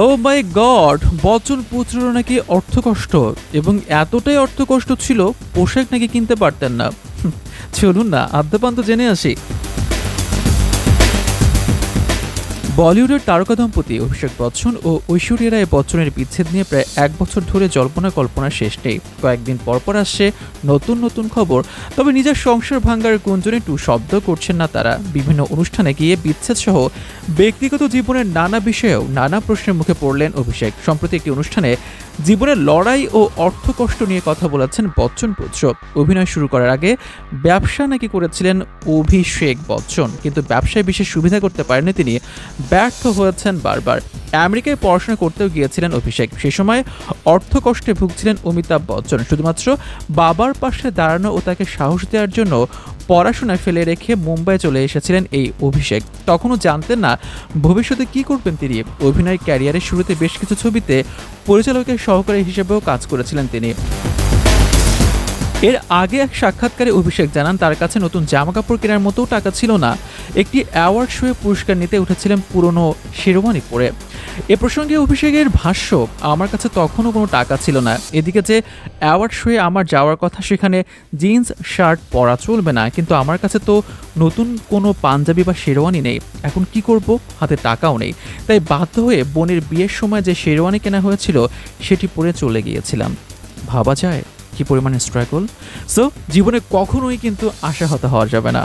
ও মাই god! Bachchan পুত্রেরও নাকি অর্থকষ্ট এবং এতটাই অর্থকষ্ট ছিল পোশাক নাকি কিনতে পারতেন না। চলুন না আদ্যপান্ত জেনে আসি। বলিউডের তারকা দম্পতি অভিষেক বচ্চন ও ঐশ্বরিয়া রায় বচ্চনের বিচ্ছেদ নিয়ে প্রায় ১ বছর ধরে জল্পনা কল্পনার শেষ নেই। কয়েকদিন পরপর আসছে নতুন নতুন খবর। তবে নিজের সংসার ভাঙার গুঞ্জনে একটু শব্দ করছেন না তারা। বিভিন্ন অনুষ্ঠানে গিয়ে বিচ্ছেদ সহ ব্যক্তিগত জীবনের নানা বিষয়েও নানা প্রশ্নের মুখে পড়লেন অভিষেক। সম্প্রতি একটি অনুষ্ঠানে জীবনের লড়াই ও অর্থকষ্ট নিয়ে কথা বলেছেন বচ্চন পুত্র। অভিনয় শুরু করার আগে ব্যবসা নাকি করেছিলেন অভিষেক বচ্চন, কিন্তু ব্যবসায় বিশেষ সুবিধা করতে পারেননি তিনি। ব্যর্থ হয়েছেন বারবার। আমেরিকায় পড়াশোনা করতেও গিয়েছিলেন অভিষেক। সে সময় অর্থকষ্টে ভুগছিলেন অমিতাভ বচ্চন। শুধুমাত্র বাবার পাশে দাঁড়ানো ও তাকে সাহস দেওয়ার জন্য পড়াশোনা ফেলে রেখে মুম্বাই চলে এসেছিলেন এই অভিষেক। তখনও জানতেন না ভবিষ্যতে কি করবেন তিনি। অভিনয় ক্যারিয়ারের শুরুতে বেশ কিছু ছবিতে পরিচালকের সহকারী হিসেবেও কাজ করেছিলেন তিনি। এর আগে এক সাক্ষাৎকারে অভিষেক জানান তার কাছে নতুন জামাকাপড় কেনার মতো টাকা ছিল না। একটি অ্যাওয়ার্ড শোয়ে পুরস্কার নিতে উঠেছিলেন পুরনো শেরওয়ানি পরে। এ প্রসঙ্গে অভিষেকের ভাষ্য, আমার কাছে তখনও কোনো টাকা ছিল না। এদিকে যে অ্যাওয়ার্ড শোয়ে আমার যাওয়ার কথা, সেখানে জিন্স শার্ট পরা চলবে না, কিন্তু আমার কাছে তো নতুন কোনো পাঞ্জাবি বা শেরওয়ানি নেই। এখন কি করব, হাতে টাকাও নেই। তাই বাধ্য হয়ে বোনের বিয়ের সময় যে শেরওয়ানি কেনা হয়েছিল সেটি পরে চলে গিয়েছিলাম। ভাবা যায় কি পরিমাণে স্ট্রাগল। সো জীবনে কখনোই কিন্তু আশাহত হওয়া যাবে না।